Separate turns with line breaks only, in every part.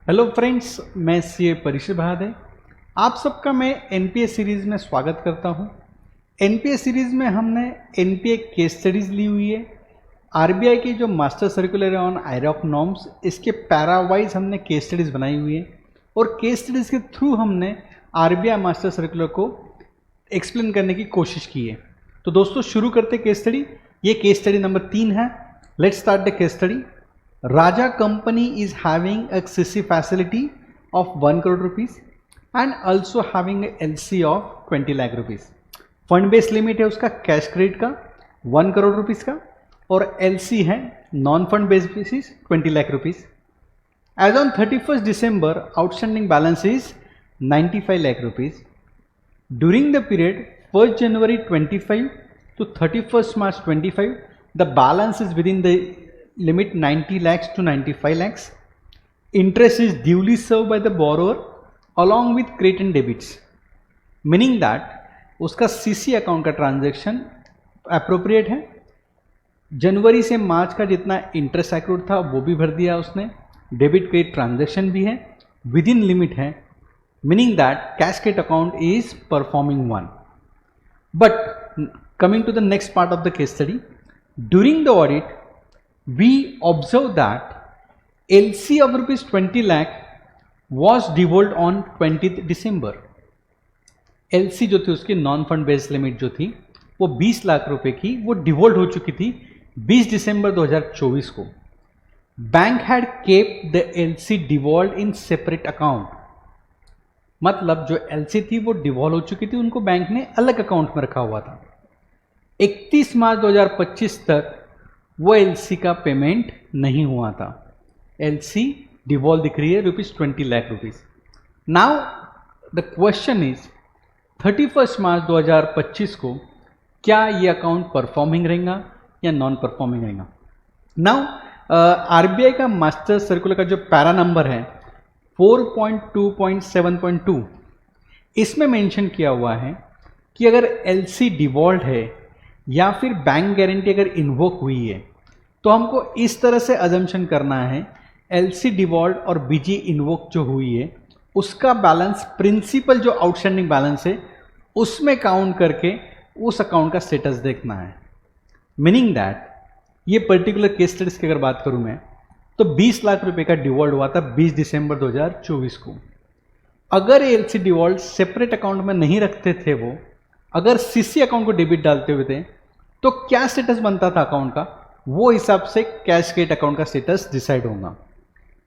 Hello friends, मैं CA परिषद बहादुर आप सबका मैं एनपीए सीरीज़ में स्वागत करता हूं। एनपीए सीरीज़ में हमने एनपीए केस स्टडीज़ ली हुई है। आरबीआई की जो मास्टर सर्कुलर ऑन आईरॉक नॉर्म्स, इसके पैरावाइज हमने केस स्टडीज़ बनाई हुई है और केस स्टडीज़ के थ्रू हमने आरबीआई मास्टर सर्कुलर को एक्सप्लेन करने की कोशिश की है। तो दोस्तों शुरू करते केस स्टडी। ये केस स्टडी नंबर 3 है। Let's start the case study. Raja company is having a CC facility of 1 crore rupees and also having a LC of 20 lakh rupees. Fund base limit है उसका cash credit का 1 crore rupees का और LC है non fund base basis 20 lakh rupees. As on 31st December outstanding balance is 95 lakh rupees. During the period 1st January 25 to 31st March 25, the balance is within the limit 90 lakhs to 95 lakhs. Interest is duly served by the borrower along with credit and debits, meaning that उसका CC account का transaction appropriate है। जनवरी से मार्च का जितना interest accrued था वो भी भर दिया उसने। डेबिट क्रेडिट ट्रांजैक्शन भी है, विद इन लिमिट है, meaning that cash credit account is performing one. But coming to the next part of the case study, during the audit we observe that LC of rupees 20 lakh was devolved on 20th December. LC जो थी उसकी non fund based limit जो थी वो 20 लाख रुपए की वो डिवोल्व हो चुकी थी 20 दिसंबर 2024 को। Bank had kept the LC devolve in separate account, मतलब जो LC थी वो डिवॉल्व हो चुकी थी, उनको बैंक ने अलग अकाउंट में रखा हुआ था। 31 मार्च 2025 तक वो LC का पेमेंट नहीं हुआ था। LC डिवॉल्व दिख रही है ₹20 lakh. Now the question is 31 मार्च 2025 को क्या ये अकाउंट परफॉर्मिंग रहेगा या नॉन परफॉर्मिंग रहेगा। नाउ आरबीआई का मास्टर सर्कुलर का जो पैरा नंबर है 4.2.7.2, इसमें मेंशन किया हुआ है कि अगर LC डिवॉल्व है या फिर बैंक गारंटी अगर इन्वोक हुई है तो हमको इस तरह से अजम्पशन करना है LC डिवॉल्व और BG इन्वोक जो हुई है उसका बैलेंस प्रिंसिपल जो आउटस्टैंडिंग बैलेंस है उसमें काउंट करके उस अकाउंट का स्टेटस देखना है। मीनिंग दैट ये पर्टिकुलर केस स्टडीज की अगर बात करूं मैं तो 20 लाख रुपए का डिवॉल्व हुआ था 20 दिसंबर 2024 को। अगर LC डिवॉल्व सेपरेट अकाउंट में नहीं रखते थे, वो अगर सीसी अकाउंट को डेबिट डालते हुए थे तो क्या स्टेटस बनता था अकाउंट का, वो हिसाब से कैश क्रेडिट अकाउंट का स्टेटस डिसाइड होगा।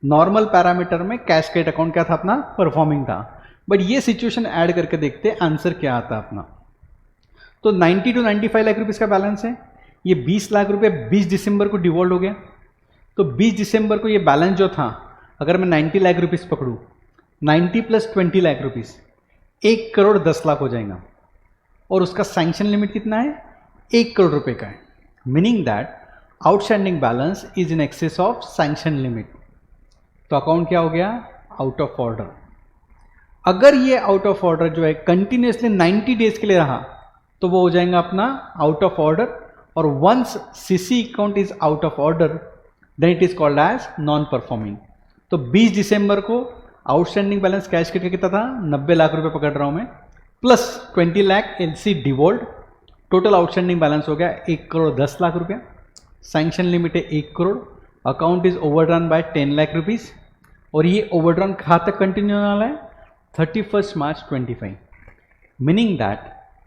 नॉर्मल पैरामीटर में कैश क्रेडिट अकाउंट क्या था अपना, परफॉर्मिंग था। बट ये सिचुएशन ऐड करके देखते आंसर क्या आता अपना। तो 90 to 95 लाख रुपीस का बैलेंस है। ये 20 लाख रुपए 20 दिसंबर को डिवॉल्व हो गया, तो 20 दिसंबर को ये बैलेंस जो था, अगर मैं 90 लाख रुपीस पकड़ूं, 90 + 20 लाख रुपीस 1 करोड़ 10 लाख हो जाएगा। और उसका सैंक्शन लिमिट कितना है, 1 करोड़ रुपए का है। Meaning that outstanding balance is in excess of sanction limit. तो अकाउंट क्या हो गया, आउट ऑफ ऑर्डर। अगर ये आउट ऑफ ऑर्डर जो है कंटिन्यूसली 90 डेज के लिए रहा तो वो हो जाएगा अपना आउट ऑफ ऑर्डर। और once CC account is out of order then it is called as non performing. तो 20 दिसंबर को आउटस्टैंडिंग बैलेंस कैश क्रेडिट कितना था, 90 लाख रुपए पकड़ रहा हूं मैं, plus 20 lakh LC devolve, total outstanding balance हो गया 1 करोड़ 10 लाख रुपया। सैंक्शन लिमिट है 1 crore. Account is overdrawn by 10 lakh rupees और ये ओवरड्रॉन कहाँ तक कंटिन्यू होने वाला है, 31 मार्च 25। Meaning that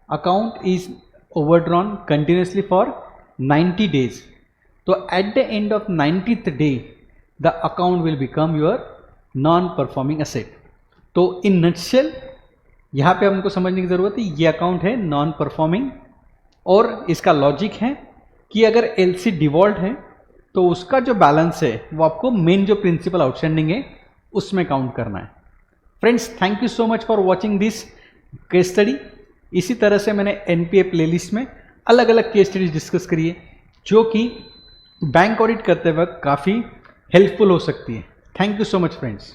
account is overdrawn continuously for 90 days. तो at the end of 90th day the account will become your non performing asset. तो इन नटशेल यहाँ पे हमको समझने की जरूरत है, ये अकाउंट है नॉन परफॉर्मिंग और इसका लॉजिक है कि अगर LC डिवॉल्व है तो उसका जो बैलेंस है वो आपको मेन जो प्रिंसिपल आउटस्टैंडिंग है उसमें काउंट करना है। Friends, thank you so much for watching this case study. इसी तरह से मैंने NPA प्लेलिस्ट में अलग अलग केस स्टडीज डिस्कस करी है जो कि बैंक ऑडिट करते वक्त काफ़ी हेल्पफुल हो सकती है। Thank you so much friends.